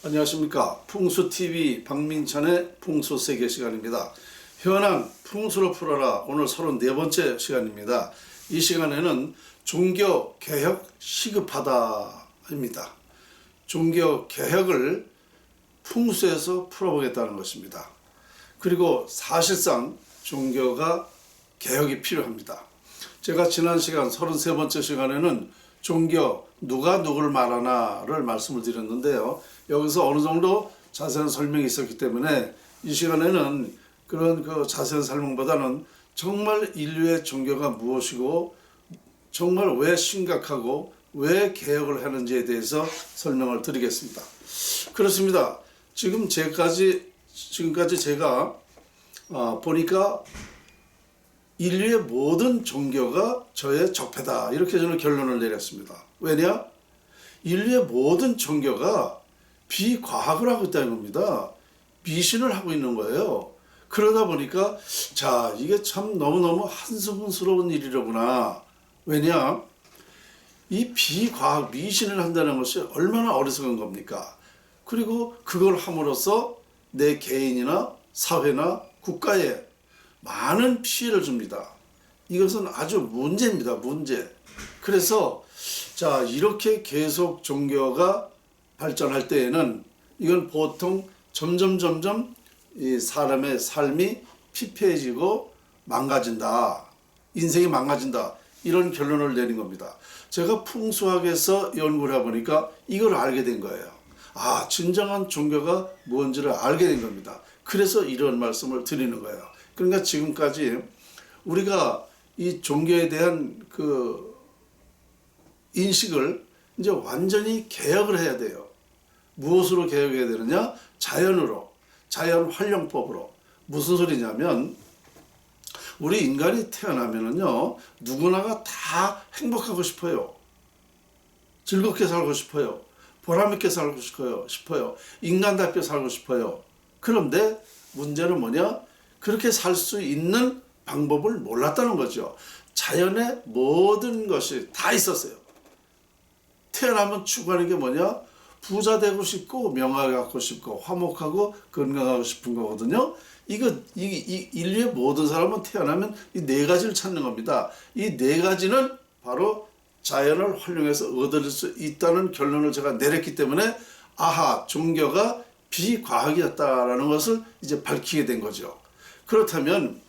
안녕하십니까. 풍수TV 박민찬의 풍수세계 시간입니다. 현황 풍수로 풀어라. 오늘 34번째 시간입니다. 이 시간에는 종교개혁 시급하다입니다. 종교개혁을 풍수에서 풀어보겠다는 것입니다. 그리고 사실상 종교가 개혁이 필요합니다. 제가 지난 시간 33번째 시간에는 종교 누가 누구를 말하나를 말씀을 드렸는데요. 여기서 어느 정도 자세한 설명이 있었기 때문에 이 시간에는 그런 자세한 설명보다는 정말 인류의 종교가 무엇이고 정말 왜 심각하고 왜 개혁을 하는지에 대해서 설명을 드리겠습니다. 그렇습니다. 지금까지 제가 보니까 인류의 모든 종교가 저의 적폐다. 이렇게 저는 결론을 내렸습니다. 왜냐? 인류의 모든 종교가 비과학을 하고 있다는 겁니다. 미신을 하고 있는 거예요. 그러다 보니까 이게 참 너무너무 한스러운 일이로구나. 왜냐? 이 비과학 미신을 한다는 것이 얼마나 어리석은 겁니까? 그리고 그걸 함으로써 내 개인이나 사회나 국가에 많은 피해를 줍니다. 이것은 아주 문제입니다. 문제. 그래서 이렇게 계속 종교가 발전할 때에는 이건 보통 점점 이 사람의 삶이 피폐해지고 망가진다. 인생이 망가진다. 이런 결론을 내린 겁니다. 제가 풍수학에서 연구를 해보니까 이걸 알게 된 거예요. 진정한 종교가 뭔지를 알게 된 겁니다. 그래서 이런 말씀을 드리는 거예요. 그러니까 지금까지 우리가 이 종교에 대한 인식을 이제 완전히 개혁을 해야 돼요. 무엇으로 개혁해야 되느냐? 자연으로, 자연 활용법으로. 무슨 소리냐면 우리 인간이 태어나면은요, 누구나가 다 행복하고 싶어요. 즐겁게 살고 싶어요. 보람있게 살고 싶어요. 인간답게 살고 싶어요. 그런데 문제는 뭐냐? 그렇게 살 수 있는 방법을 몰랐다는 거죠. 자연의 모든 것이 다 있었어요. 태어나면 추구하는 게 뭐냐? 부자 되고 싶고 명예 갖고 싶고 화목하고 건강하고 싶은 거거든요. 이 인류의 모든 사람은 태어나면 이 네 가지를 찾는 겁니다. 이 네 가지는 바로 자연을 활용해서 얻을 수 있다는 결론을 제가 내렸기 때문에 종교가 비과학이었다라는 것을 이제 밝히게 된 거죠. 그렇다면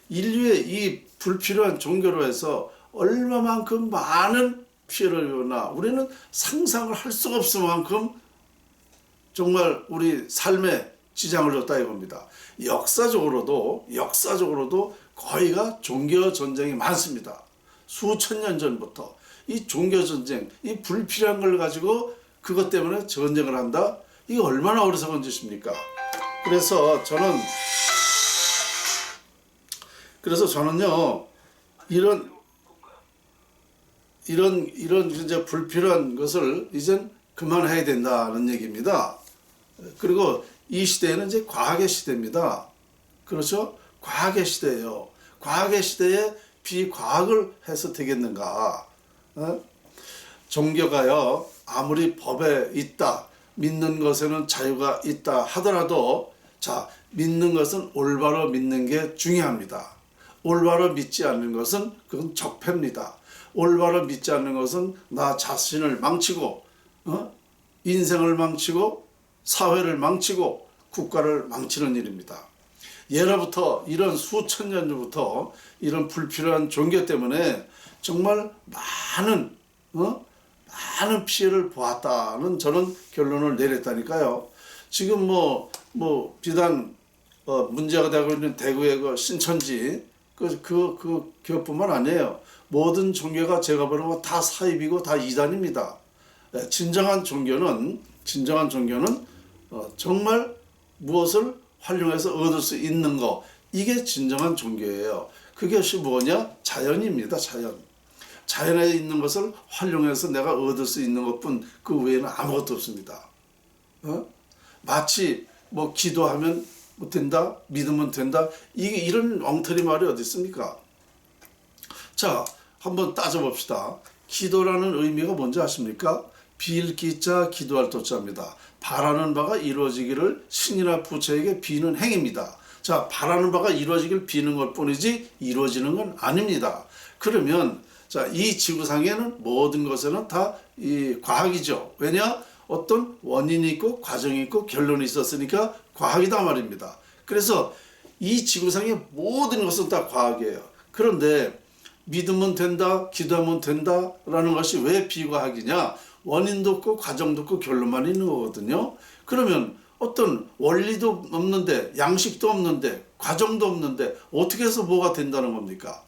인류의 이 불필요한 종교로 해서 얼마만큼 많은 피해를 입었나 우리는 상상을 할 수가 없을 만큼 정말 우리 삶에 지장을 줬다 이겁니다. 역사적으로도 거의가 종교 전쟁이 많습니다. 수천 년 전부터 이 종교 전쟁, 이 불필요한 걸 가지고 그것 때문에 전쟁을 한다. 이게 얼마나 어리석은 짓입니까? 그래서 저는요 이런 이제 불필요한 것을 이젠 그만해야 된다는 얘기입니다. 그리고 이 시대에는 이제 과학의 시대입니다. 그렇죠? 과학의 시대예요. 과학의 시대에 비과학을 해서 되겠는가? 종교가요, 아무리 법에 있다, 믿는 것에는 자유가 있다 하더라도 믿는 것은 올바로 믿는 게 중요합니다. 올바로 믿지 않는 것은 그건 적폐입니다. 올바로 믿지 않는 것은 나 자신을 망치고 인생을 망치고 사회를 망치고 국가를 망치는 일입니다. 예로부터 이런 수천 년 전부터 이런 불필요한 종교 때문에 정말 많은 피해를 보았다는 저는 결론을 내렸다니까요. 지금 비단 문제가 되고 있는 대구의 신천지 그것뿐만 아니에요. 모든 종교가 제가 보는 거 다 사입이고 다 이단입니다. 진정한 종교는 정말 무엇을 활용해서 얻을 수 있는 거, 이게 진정한 종교예요. 그것이 뭐냐? 자연입니다. 자연에 있는 것을 활용해서 내가 얻을 수 있는 것뿐 그 외에는 아무것도 없습니다. 마치 기도하면 된다, 믿으면 된다, 이런 엉터리 말이 어디 있습니까? 한번 따져봅시다. 기도라는 의미가 뭔지 아십니까? 빌 기자 기도할 도자입니다. 바라는 바가 이루어지기를 신이나 부처에게 비는 행입니다. 자, 바라는 바가 이루어지길 비는 것 뿐이지 이루어지는 건 아닙니다. 그러면 자, 이 지구상에는 모든 것에는 다 이 과학이죠. 왜냐? 어떤 원인이 있고 과정이 있고 결론이 있었으니까 과학이다 말입니다. 그래서 이 지구상의 모든 것은 다 과학이에요. 그런데 믿으면 된다, 기도하면 된다라는 것이 왜 비과학이냐? 원인도 없고 과정도 없고 결론만 있는 거거든요. 그러면 어떤 원리도 없는데 양식도 없는데 과정도 없는데 어떻게 해서 뭐가 된다는 겁니까?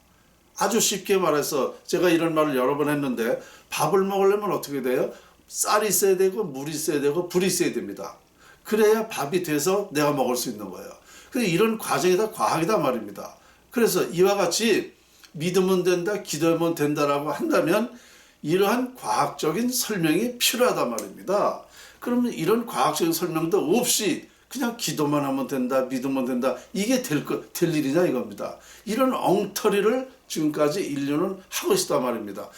아주 쉽게 말해서 제가 이런 말을 여러 번 했는데 밥을 먹으려면 어떻게 돼요? 쌀이 있어야 되고 물이 있어야 되고 불이 있어야 됩니다. 그래야 밥이 돼서 내가 먹을 수 있는 거예요. 그래서 이런 과정이 다 과학이다 말입니다. 그래서 이와 같이 믿으면 된다, 기도하면 된다라고 한다면 이러한 과학적인 설명이 필요하단 말입니다. 그러면 이런 과학적인 설명도 없이 그냥 기도만 하면 된다, 믿으면 된다, 이게 될 일이냐 이겁니다. 이런 엉터리를 지금까지 인류는 하고 있단 말입니다.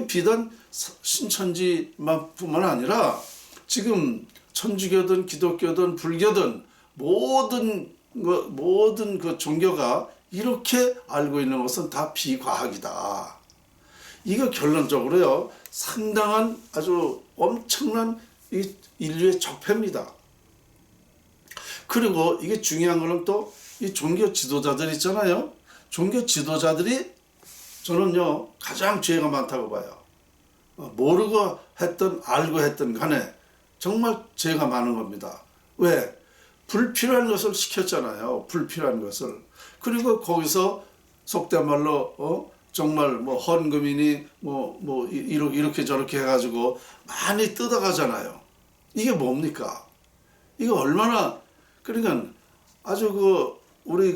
비단 신천지뿐만 아니라 지금 천주교든 기독교든 불교든 모든 그 종교가 이렇게 알고 있는 것은 다 비과학이다. 이거 결론적으로요, 상당한 아주 엄청난 이 인류의 적폐입니다. 그리고 이게 중요한 거는 또 이 종교 지도자들 있잖아요. 종교 지도자들이 저는요 가장 죄가 많다고 봐요. 모르고 했든 알고 했든 간에 정말 죄가 많은 겁니다. 왜? 불필요한 것을 시켰잖아요. 불필요한 것을. 그리고 거기서 속된 말로 정말 뭐 헌금이니 이렇게 저렇게 해가지고 많이 뜯어가잖아요. 이게 뭡니까? 이거 얼마나, 그러니까 아주 우리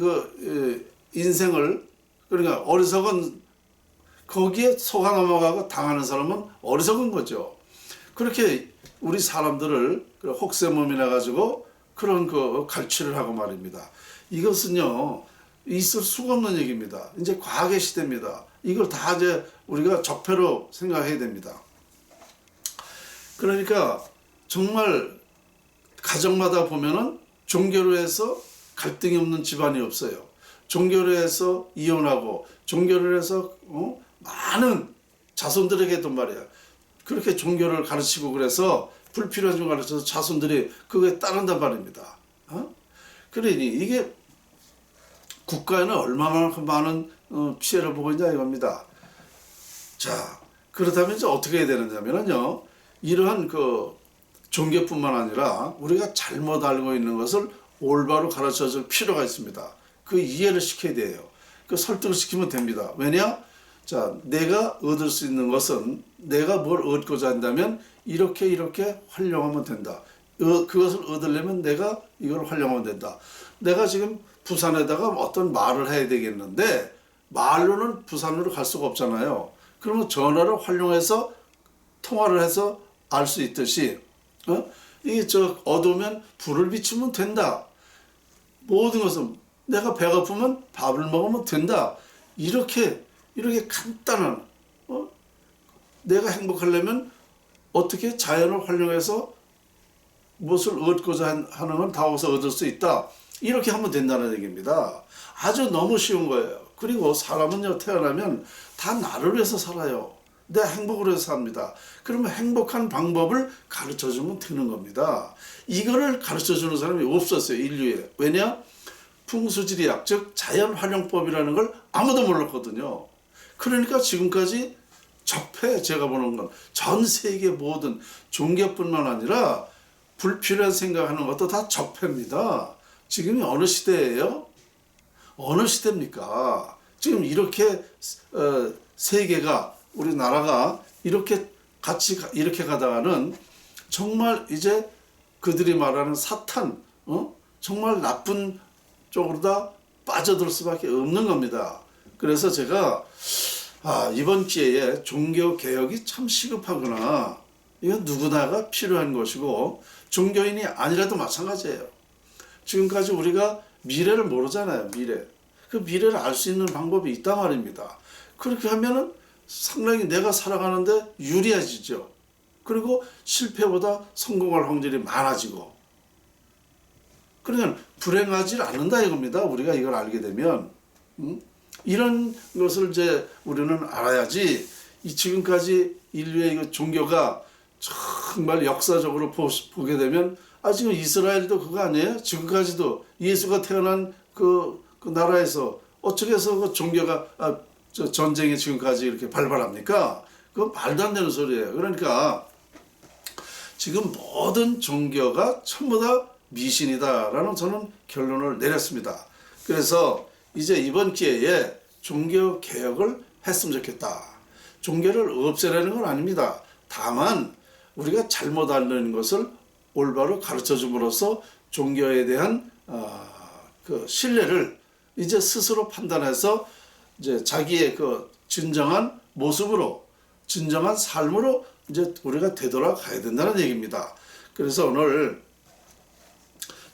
인생을, 그러니까 어리석은, 거기에 속아 넘어가고 당하는 사람은 어리석은 거죠. 그렇게 우리 사람들을 혹세무민해 가지고 그런 갈취를 하고 말입니다. 이것은요 있을 수가 없는 얘기입니다. 이제 과학의 시대입니다. 이걸 다 이제 우리가 적폐로 생각해야 됩니다. 그러니까 정말 가정마다 보면은 종교로 해서 갈등이 없는 집안이 없어요. 종교로 해서 이혼하고 종교로 해서 많은 자손들에게도 말이야. 그렇게 종교를 가르치고 그래서 불필요한 걸 가르쳐서 자손들이 그거에 따른단 말입니다. 그러니 이게 국가에는 얼마나 많은 피해를 보고 있냐 이겁니다. 자, 그렇다면 이제 어떻게 해야 되느냐면요, 이러한 종교뿐만 아니라 우리가 잘못 알고 있는 것을 올바로 가르쳐 줄 필요가 있습니다. 그 이해를 시켜야 돼요. 그 설득을 시키면 됩니다. 왜냐? 자, 내가 얻을 수 있는 것은 내가 뭘 얻고자 한다면 이렇게 활용하면 된다. 그것을 얻으려면 내가 이걸 활용하면 된다. 내가 지금 부산에다가 어떤 말을 해야 되겠는데 말로는 부산으로 갈 수가 없잖아요. 그러면 전화를 활용해서 통화를 해서 알 수 있듯이 이게 어두우면 불을 비추면 된다. 모든 것은 내가 배고프면 밥을 먹으면 된다. 이렇게 간단한 내가 행복하려면 어떻게 자연을 활용해서 무엇을 얻고자 하는 건 다 얻을 수 있다. 이렇게 하면 된다는 얘기입니다. 아주 너무 쉬운 거예요. 그리고 사람은요 태어나면 다 나를 위해서 살아요. 내 행복을 위해서 삽니다. 그러면 행복한 방법을 가르쳐주면 되는 겁니다. 이거를 가르쳐주는 사람이 없었어요, 인류에. 왜냐? 풍수지리학, 즉 자연활용법이라는 걸 아무도 몰랐거든요. 그러니까 지금까지 적폐, 제가 보는 건 전 세계 모든 종교뿐만 아니라 불필요한 생각하는 것도 다 적폐입니다. 지금이 어느 시대예요? 어느 시대입니까? 지금 이렇게 세계가, 우리나라가 이렇게 같이 이렇게 가다가는 정말 이제 그들이 말하는 사탄, 정말 나쁜 쪽으로 다 빠져들 수밖에 없는 겁니다. 그래서 제가 이번 기회에 종교 개혁이 참 시급하구나. 이건 누구나가 필요한 것이고 종교인이 아니라도 마찬가지예요. 지금까지 우리가 미래를 모르잖아요. 그 미래를 알 수 있는 방법이 있단 말입니다. 그렇게 하면은 상당히 내가 살아가는데 유리해지죠. 그리고 실패보다 성공할 확률이 많아지고, 그러니까 불행하지 않는다 이겁니다. 우리가 이걸 알게 되면. 이런 것을 이제 우리는 알아야지, 이 지금까지 인류의 이 종교가 정말 역사적으로 보게 되면, 지금 이스라엘도 그거 아니에요? 지금까지도 예수가 태어난 그 나라에서 어떻게 해서 그 종교가 전쟁이 지금까지 이렇게 발발합니까? 그건 말도 안 되는 소리예요. 그러니까 지금 모든 종교가 전부 다 미신이다라는 저는 결론을 내렸습니다. 그래서 이제 이번 기회에 종교 개혁을 했으면 좋겠다. 종교를 없애려는 건 아닙니다. 다만 우리가 잘못 알는 것을 올바로 가르쳐 줌으로써 종교에 대한 그 신뢰를 이제 스스로 판단해서 이제 자기의 그 진정한 모습으로, 진정한 삶으로 이제 우리가 되돌아가야 된다는 얘기입니다. 그래서 오늘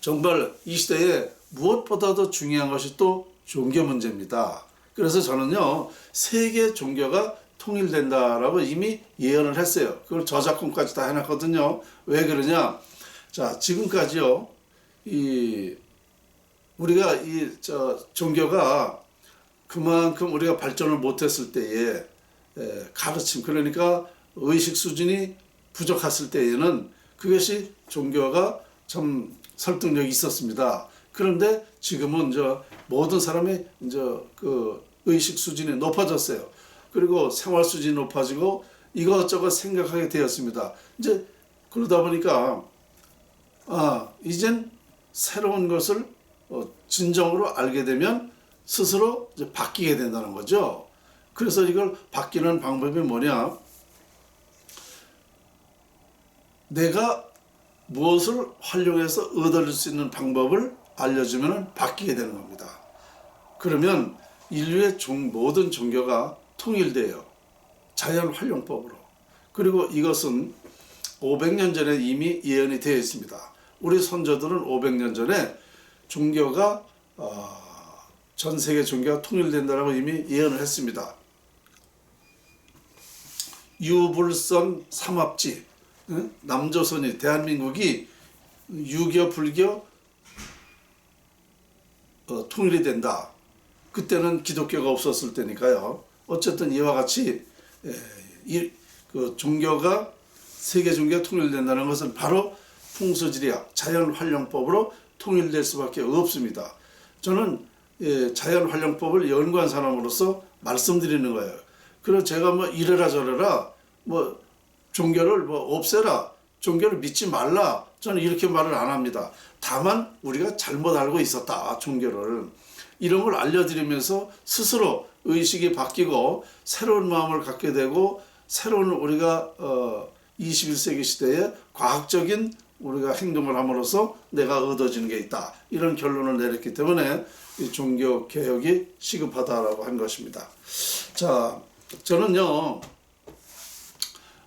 정말 이 시대에 무엇보다도 중요한 것이 또 종교 문제입니다. 그래서 저는요, 세계 종교가 통일된다라고 이미 예언을 했어요. 그걸 저작권까지 다 해놨거든요. 왜 그러냐? 자, 지금까지요, 우리가 종교가 그만큼 우리가 발전을 못했을 때에 가르침, 그러니까 의식 수준이 부족했을 때에는 그것이 종교가 참 설득력이 있었습니다. 그런데 지금은 모든 사람의 그 의식 수준이 높아졌어요. 그리고 생활 수준이 높아지고 이것저것 생각하게 되었습니다. 이제 그러다 보니까 이젠 새로운 것을 진정으로 알게 되면 스스로 이제 바뀌게 된다는 거죠. 그래서 이걸 바뀌는 방법이 뭐냐? 내가 무엇을 활용해서 얻을 수 있는 방법을 알려주면 바뀌게 되는 겁니다. 그러면 인류의 모든 종교가 통일돼요. 자연 활용법으로. 그리고 이것은 500년 전에 이미 예언이 되어 있습니다. 우리 선조들은 500년 전에 종교가 전 세계 종교가 통일된다라고 이미 예언을 했습니다. 유불선 삼합지, 남조선이, 대한민국이 유교 불교 통일이 된다. 그때는 기독교가 없었을 때니까요. 어쨌든 이와 같이 그 종교가 세계 종교가 통일된다는 것은 바로 풍수지리학, 자연활용법으로 통일될 수밖에 없습니다. 저는 자연활용법을 연구한 사람으로서 말씀드리는 거예요. 그래서 제가 뭐 이래라 저래라, 뭐 종교를 뭐 없애라, 종교를 믿지 말라, 저는 이렇게 말을 안 합니다. 다만 우리가 잘못 알고 있었다, 종교를. 이런 걸 알려드리면서 스스로 의식이 바뀌고 새로운 마음을 갖게 되고, 새로운 우리가 21세기 시대에 과학적인 우리가 행동을 함으로써 내가 얻어지는 게 있다, 이런 결론을 내렸기 때문에 이 종교 개혁이 시급하다라고 한 것입니다. 자, 저는요,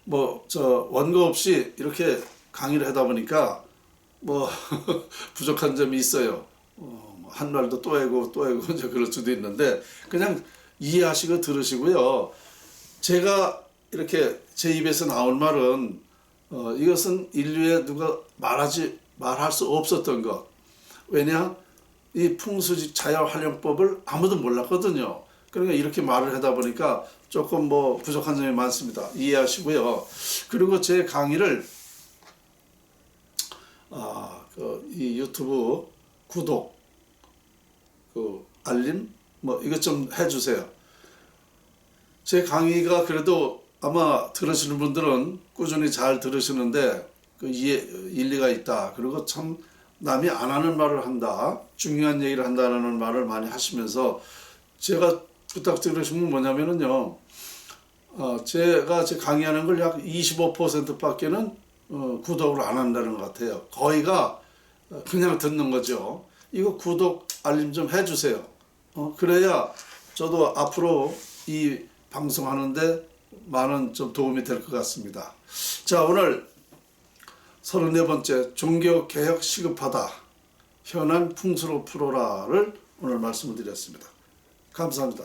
원고 없이 이렇게 강의를 하다 보니까 부족한 점이 있어요. 한 말도 또 해고 이제 그럴 수도 있는데, 그냥 이해하시고 들으시고요. 제가 이렇게 제 입에서 나온 말은 이것은 인류에 누가 말할 수 없었던 것. 왜냐? 이 풍수지 자연활용법을 아무도 몰랐거든요. 그러니까 이렇게 말을 하다 보니까 조금 부족한 점이 많습니다. 이해하시고요. 그리고 제 강의를 이 유튜브 구독, 알림 이것 좀 해주세요. 제 강의가 그래도 아마 들으시는 분들은 꾸준히 잘 들으시는데 일리가 있다. 그리고 참 남이 안 하는 말을 한다, 중요한 얘기를 한다는 말을 많이 하시면서 제가 부탁드리시면 뭐냐면요, 제가 강의하는 걸 약 25%밖에는 구독을 안 한다는 것 같아요. 거의가 그냥 듣는 거죠. 이거 구독 알림 좀 해주세요. 그래야 저도 앞으로 이 방송하는데 많은 좀 도움이 될 것 같습니다. 자, 오늘 34번째 종교개혁 시급하다, 현안 풍수로 풀어라를 오늘 말씀을 드렸습니다. 감사합니다.